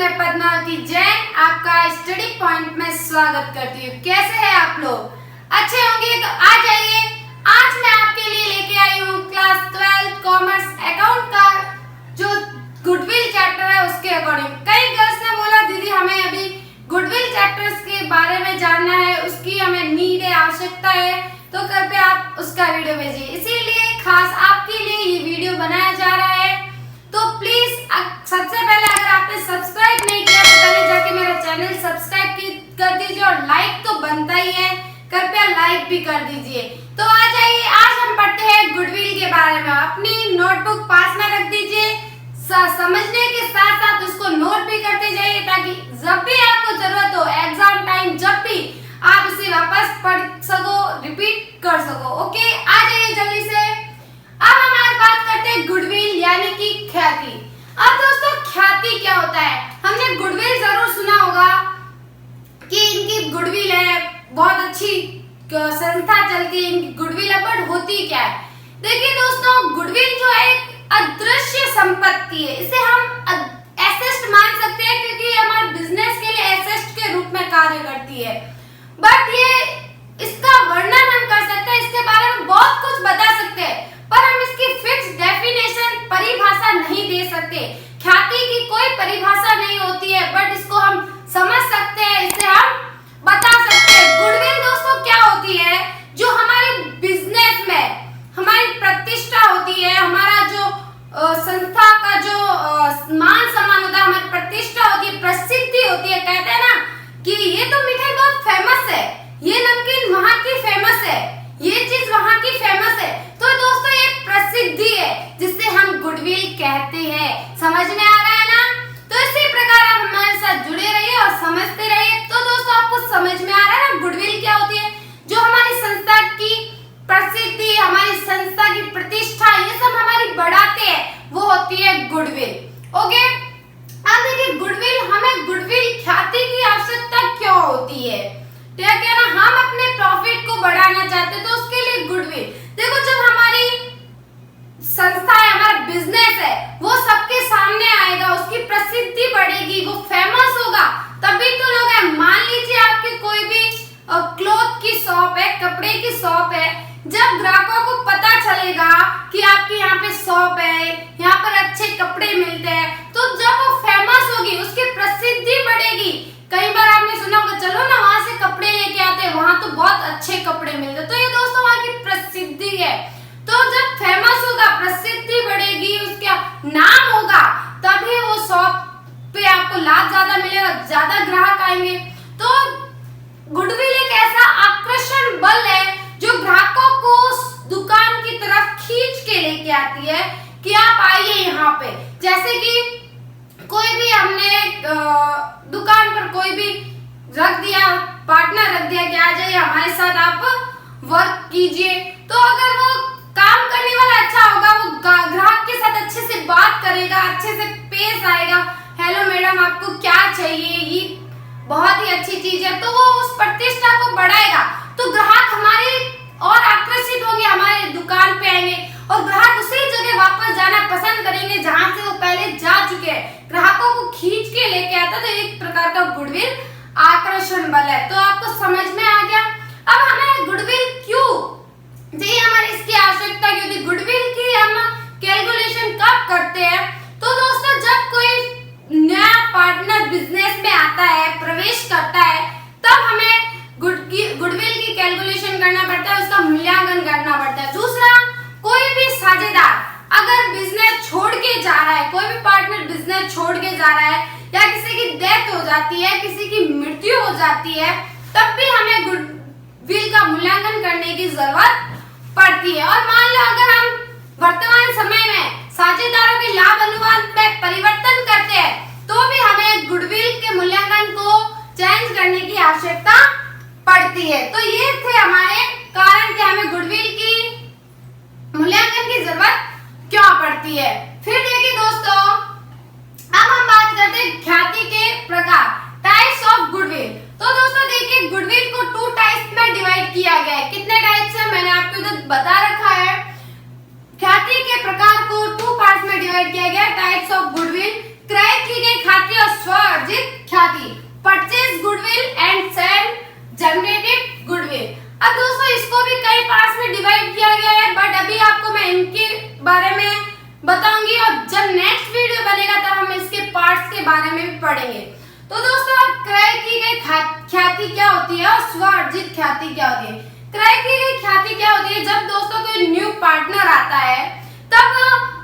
मैं पद्मावती जैन आपका study point में स्वागत करती हूँ। कैसे हैं आप लोग? अच्छे होंगे तो आ जाइए। आज मैं आपके लिए लेके आई हूँ क्लास 12 कॉमर्स अकाउंट का जो गुडविल चैप्टर है उसके अकॉर्डिंग। कई गर्ल्स ने बोला दीदी हमें अभी गुडविल चैप्टर्स के बारे में जानना है, उसकी हमें नीड है, आवश्यकता है, तो कृपया आप उसका वीडियो भेजिए। इसीलिए खास आपके लिए ये वीडियो बनाया जा रहा है। तो प्लीज सबसे पहले अगर आपने सब्सक्राइब नहीं किया तो पहले जाके मेरा चैनल सब्सक्राइब कर दीजिए और लाइक तो बनता ही है, कृपया लाइक भी कर दीजिए। तो आ जाइए, आज हम पढ़ते हैं गुडविल के बारे में। अपनी नोटबुक पास में रख दीजिए, समझने के साथ साथ उसको नोट भी करते जाइए ताकि जब भी आपको जरूरत हो एग्जाम टाइम जब भी आप इसे वापस पढ़ सको, रिपीट कर सको। ओके, आ जाइए जल्दी से। अब हम आज बात करते हैं गुडविल यानी कि ख्याति। अब दोस्तों ख्याति क्या होता है? हमने गुडविल जरूर सुना होगा कि इनकी गुडविल है, बहुत अच्छी संस्था चलती है, इनकी गुडविल है, बट होती क्या है? देखिए दोस्तों, गुडविल जो है एक अदृश्य संपत्ति है। इसे हम एसेट मान सकते हैं क्योंकि हमारे बिजनेस के लिए एसेट के रूप में कार्य करती है। बट ये इसका वर्णन हम कर सकते हैं, इसके बारे में बहुत कुछ बता सकते हैं, पर हम इसकी फिक्स डेफिनेशन परिभाषा नहीं दे सकते। ख्याति की कोई परिभाषा नहीं होती है, बट इसको हम समझ सकते हैं, इसे हम बता सकते हैं। गुडविल दोस्तों क्या होती है? जो हमारे बिजनेस में हमारी प्रतिष्ठा होती है, हमारा जो संस्था का जो मान सम्मान होता है, हमारी प्रतिष्ठा होती है, प्रसिद्धि होती है। कहते हैं ना कि ये तो मिठाई बहुत फेमस है, ये नमकीन वहाँ की फेमस है, ये चीज वहाँ की फेमस है। तो दोस्तों ये प्रसिद्धि है जिसे हम गुडविल कहते हैं। समझ में आ रहा है ना? तो इसी प्रकार आप हमारे साथ जुड़े रहिए और समझते रहिए। तो दोस्तों आपको समझ में आ रहा है ना गुडविल क्या होती है? जो हमारी संस्था की प्रसिद्धि, हमारी संस्था की प्रतिष्ठा, ये सब हमारी बढ़ाते हैं, वो होती है गुडविल। ओके, अब देखिए गुडविल, हमें गुडविल ख्याति की आवश्यकता क्यों होती है? ठीक है ना, हम अपने प्रॉफिट को बढ़ाना चाहते हैं तो उसके लिए गुडविल। देखो जब हमारी संस्था है, हमारा बिजनेस है, वो सबके सामने आएगा, उसकी प्रसिद्धि बढ़ेगी, वो फेमस होगा, तभी तो लोग हैं। मान लीजिए आपकी कोई भी क्लॉथ की शॉप है, कपड़े की शॉप है, जब ग्राहकों को पता चलेगा कि आपके यहाँ पे शॉप है, यहाँ पर अच्छे कपड़े मिलते हैं, तो जब वो फेमस होगी, उसकी प्रसिद्धि बढ़ेगी। कई बार आपने सुना होगा, चलो ना वहां से कपड़े लेके आते हैं, वहां तो बहुत अच्छे कपड़े मिलते हैं। तो ये दोस्तों वहां की प्रसिद्धि है। तो जब फेमस होगा, प्रसिद्धि बढ़ेगी, उसका नाम होगा, तभी वो शॉप पे आपको लाभ ज्यादा मिलेगा, ज्यादा ग्राहक आएंगे। तो गुडविल एक ऐसा आकर्षण बल है जो ग्राहकों को दुकान की तरफ खींच के लेके आती है कि आप आइए यहाँ पे। जैसे कि कोई भी हमने दुकान पर कोई भी रख दिया, पार्टनर रख दिया कि आ जाइए हमारे साथ आप वर्क कीजिए, तो अगर वो काम करने वाला अच्छा होगा, वो ग्राहक के साथ अच्छे से बात करेगा, अच्छे से पेश आएगा, हेलो मैडम आपको क्या चाहिए, ये बहुत ही अच्छी चीज है, तो वो उस प्रतिष्ठा को बढ़ाएगा। तो ग्राहक हमारे और आकर्षित होंगे, हमारे दुकान पे आएंगे और ग्राहक उसी जगह वापस जाना पसंद करेंगे जहां से वो पहले जा चुके हैं। ग्राहकों को खींच के लेके आता, तो एक प्रकार का गुडविल आकर्षण बल है। तो आपको समझ में आ गया? अब हमें गुडविल क्यों चाहिए, हमारी इसकी आवश्यकता क्यों थी? गुडविल की हम कैलकुलेशन कब करते हैं? तो दोस्तों जब कोई नया पार्टनर बिजनेस में आता है, प्रवेश करता है, तब हमें गुडविल की कैलकुलेशन करना पड़ता है, उसका मूल्यांकन करना पड़ता है। दूसरा, कोई भी साझेदार अगर बिजनेस छोड़ के जा रहा है, कोई भी पार्टनर बिजनेस छोड़ के जा रहा है, या किसी की डेथ हो जाती है, किसी की मृत्यु हो जाती है, तब भी हमें गुडविल का मूल्यांकन करने की जरूरत पड़ती है। और मान लो अगर हम वर्तमान समय में साझेदारों के लाभ अनुपात में परिवर्तन करते हैं, तो भी हमें गुडविल के मूल्यांकन को चेंज करने की आवश्यकता पड़ती है। तो ये थे हमारे कारण कि हमें गुडविल की मूल्यांकन की जरूरत क्यों पड़ती है। फिर देखिए दोस्तों, अब हम बात करते हैं ख्याति के प्रकार, टाइप्स ऑफ गुडविल। तो दोस्तों देखिए गुडविल को 2 टाइप्स में डिवाइड किया गया है। कितने टाइप्स है मैंने आपको इधर बता रखा है। ख्याति के प्रकार को 2 पार्ट्स में डिवाइड किया गया है, टाइप्स ऑफ गुडविल। क्रय की गई ख्याति और स्व अर्जित ख्याति, purchase goodwill and sale generated goodwill. अब दोस्तों इसको भी कई पार्ट्स में डिवाइड किया गया है, बट अभी आपको मैं इनके बारे में बताऊंगी और जब नेक्स्ट वीडियो बनेगा तब हम इसके पार्ट्स के बारे में भी पढ़ेंगे। तो दोस्तों अब क्रय की गई ख्याति क्या होती है और स्व अर्जित ख्याति क्या होती है। क्रय की गई ख्याति क्या होती है, जब दोस्तों कोई न्यू पार्टनर आता है तब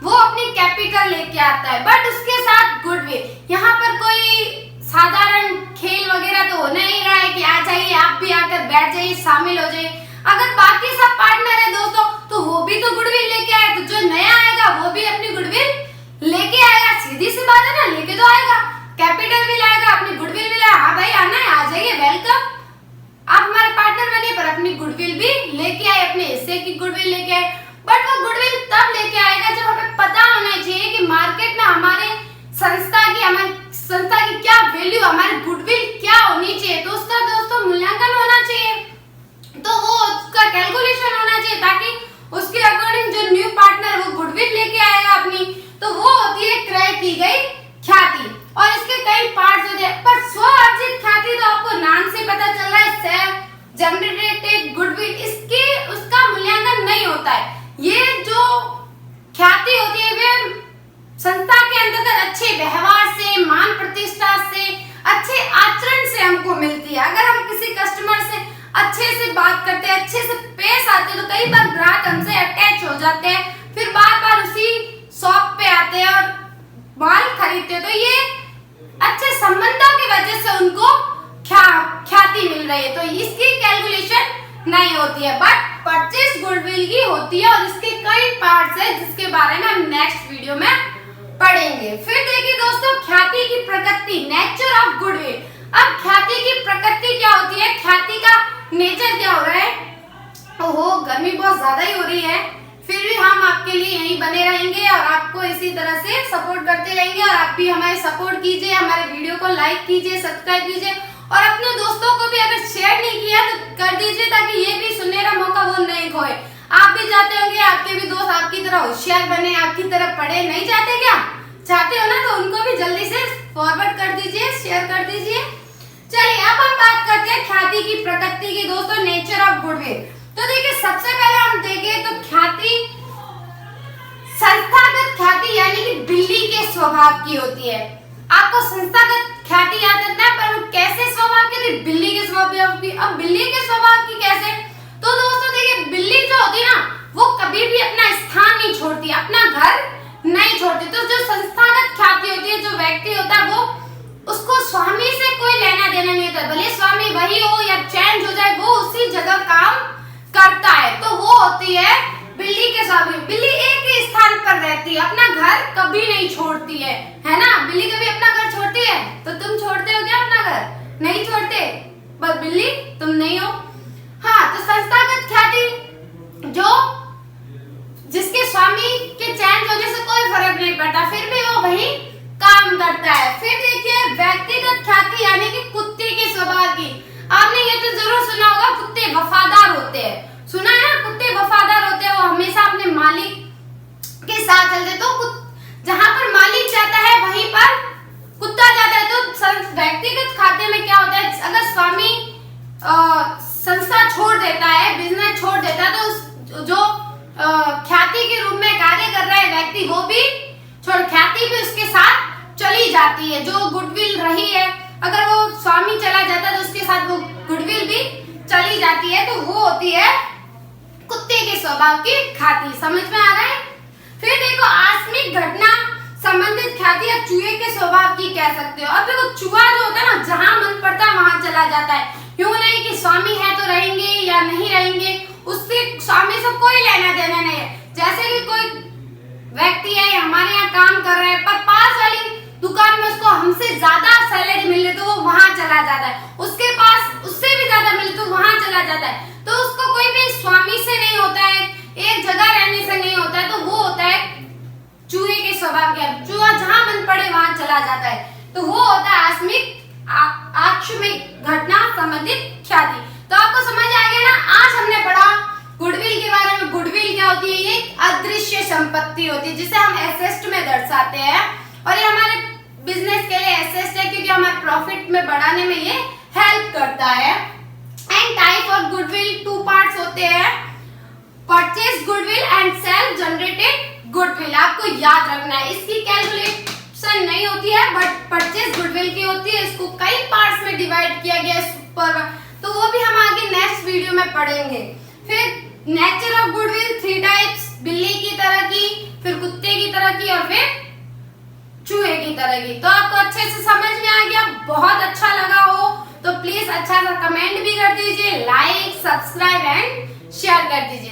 वो अपनी कैपिटल लेके आता है, बट उसके साथ गुडविल। यहाँ पर कोई साधारण खेल वगैरह तो हो नहीं रहा है कि आ जाइए आप भी आकर बैठ जाइए शामिल हो जाइए। अगर बाकी सब पार्टनर है दोस्तों तो वो भी तो गुडविल लेके आए, तो जो नया आएगा वो भी अपनी गुडविल लेके आएगा। सीधी सी बात है ना, लेके तो आएगा, कैपिटल भी लाएगा, अपनी गुडविल भी लाएगा। हाँ भाई आना है, आ जाइए, वेलकम, आप हमारे पार्टनर बनिए, पर अपनी गुडविल भी लेके आए, अपने हिस्से की गुडविल लेके आए। बट वो गुडविल तब लेके आएगा जब हमें पता होना चाहिए कि मार्केट में हमारे संस्था की क्या वैल्यू, हमारी गुडविल क्या होनी चाहिए, तो उसका दोस्तों मूल्यांकन होना चाहिए, तो वो उसका कैलकुलेशन होना चाहिए, ताकि उसके अकॉर्डिंग जो न्यू पार्टनर वो गुडविल लेके आएगा अपनी, तो वो होती है क्रय की गई ख्याति। और इसके कई पार्ट्स होते हैं, पर स्व अर्जित ख्याति तो आपको नाम से पता चल रहा है, सेल्फ जनरेटेड गुडविल, इसकी उसका मूल्यांकन नहीं होता है। ये जो ख्याति होती है वे संस्था के अंतर्गत अच्छे व्यवहार से, मान प्रतिष्ठा से, अच्छे आचरण से हमको मिलती है। अगर हम किसी कस्टमर से अच्छे से बात करते हैं, अच्छे से पेश आते हैं, तो कई बार ग्राहक हमसे अटैच हो जाते हैं, फिर बार बार उसी शॉप पे आते हैं और माल खरीदते हैं, तो ये अच्छे संबंधों की वजह से उनको ख्याति मिल रही है, तो इसकी कैलकुलेशन नहीं होती है, बट परचेज गुडविल की होती है। और इसके कई पार्ट्स है जिसके बारे में हम नेक्स्ट वीडियो में पढ़ेंगे। फिर देखिए दोस्तों ख्याति की प्रकृति, नेचर ऑफ गुडविल। अब ख्याति की प्रकृति क्या होती है, ख्याति का नेचर क्या हो रहा है। ओहो गर्मी बहुत ज्यादा ही हो रही है, फिर भी हम आपके लिए यहीं बने रहेंगे और आपको इसी तरह से सपोर्ट करते रहेंगे, और आप भी हमारे सपोर्ट कीजिए, हमारे वीडियो को लाइक कीजिए, सब्सक्राइब कीजिए, और अपने दोस्तों को भी अगर शेयर नहीं किया तो कर दीजिए, ताकि ये भी सुनहरा मौका वो नहीं खोए। आप भी चाहते होंगे आपके भी दोस्त आपकी तरह होशियार बने, आपकी तरह पढ़े, नहीं चाहते क्या, चाहते हो ना, तो उनको भी जल्दी से फॉरवर्ड कर दीजिए, शेयर कर दीजिए। चलिए अब हम बात करते हैं ख्याति की प्रकृति की दोस्तों, नेचर ऑफ गुडविल। तो देखिए सबसे पहले हम देखें तो ख्याति संस्थागत ख्याति यानी कि बिल्ली के स्वभाव की होती है। आपको संस्थागत ख्याति याद रखना है, पर वो कैसे स्वभाव की थी, बिल्ली के स्वभाव की। अब बिल्ली के स्वभाव की कैसे, तो दोस्तों देखिए बिल्ली जो होती है ना वो कभी भी अपना स्थान नहीं छोड़ती, अपना घर नहीं छोड़ती। तो जो संस्थागत ख्याति होती है, जो व्यक्ति होता है वो उसको स्वामी से कोई लेना देना नहीं होता, भले स्वामी वही हो या चेंज हो जाए, वो उसी जगह काम करता है, तो वो होती है बिल्ली के स्वामी। बिल्ली एक ही स्थान पर रहती है, अपना घर कभी नहीं छोड़ती है ना। बिल्ली कभी अपना घर छोड़ती है, तो तुम छोड़ते हो क्या अपना घर, नहीं छोड़ते, बस बिल्ली तुम नहीं हो। हाँ, तो संस्थागत ख्याति जो जिसके स्वामी के चेंज होने से कोई फर्क नहीं पड़ता, फिर भी वो वही काम करता है। फिर देखिए व्यक्तिगत ख्याति यानी कि कुत्ते के स्वभाव की। आपने ये तो जरूर सुना होगा, कुत्ते वफादार होते हैं, सुना है ना, कुत्ते वफादार होते हैं, वो हमेशा अपने मालिक के साथ चलते। तो जहां पर मालिक जाता है वहीं पर कुत्ता जाता है। तो व्यक्तिगत खाते में क्या होता है, अगर स्वामी संस्था छोड़ देता है, बिजनेस छोड़ देता है, तो जो ख्याति के रूप में कार्य कर रहा है व्यक्ति, वो भी ख्याति भी उसके साथ चली जाती है। जो गुडविल रही है, अगर वो स्वामी चला जाता है तो उसके साथ वो गुडविल भी चली जाती है, तो वो होती है कुत्ते के स्वभाव की ख्याति। समझ में आ रहा है। फिर देखो आकस्मिक घटना संबंधित ख्याति या चूहे के स्वभाव की कह सकते हो। अब देखो चूहा जो होता है ना, जहां मन पड़ता है वहां चला जाता है, यूं नहीं कि स्वामी है तो रहेंगे या नहीं रहेंगे, उससे स्वामी से कोई लेना देना नहीं है। जैसे कि कोई व्यक्ति है हमारे यहाँ काम कर रहे हैं, पर पास वाली दुकान में उसको हमसे ज्यादा सैलरी मिल रही तो वो वहां चला जाता है, उसके पास उससे भी ज्यादा मिले तो वहां चला जाता है। तो उसको कोई भी स्वामी से नहीं होता है, एक जगह रहने से नहीं होता है, तो वो होता है चूहे के स्वभाव का। चूहा जहां मन पड़े वहां चला जाता है, तो वो होता है आकस्मिक घटना संबंधित ख्याति। तो आपको समझ आ गया ना। आज हमने पढ़ा गुडविल के बारे में। गुडविल क्या होती है, ये अदृश्य संपत्ति होती है जिसे हम एसेट में दर्शाते हैं, और ये हमारे बिजनेस के लिए एसेस्ट है क्योंकि हमारे प्रॉफिट में बढ़ाने में ये हेल्प करता है। And type of goodwill 2 parts होते हैं, purchase goodwill and self generated goodwill. आपको याद रखना है, इसकी कैलकुलेशन नहीं होती है बट परचेज गुडविल की होती है। इसको कई पार्ट्स में डिवाइड किया गया है ऊपर, तो वो भी हम आगे नेक्स्ट वीडियो में पढ़ेंगे। फिर नेचर ऑफ गुडविल 3 टाइप्स, बिल्ली की तरह की, फिर कुत्ते की तरह की और फिर चूहे की तरह की। तो आपको अच्छे से समझ में आ गया, बहुत अच्छा लगा हो तो प्लीज अच्छा सा कमेंट भी कर दीजिए, लाइक, सब्सक्राइब एंड शेयर कर दीजिए।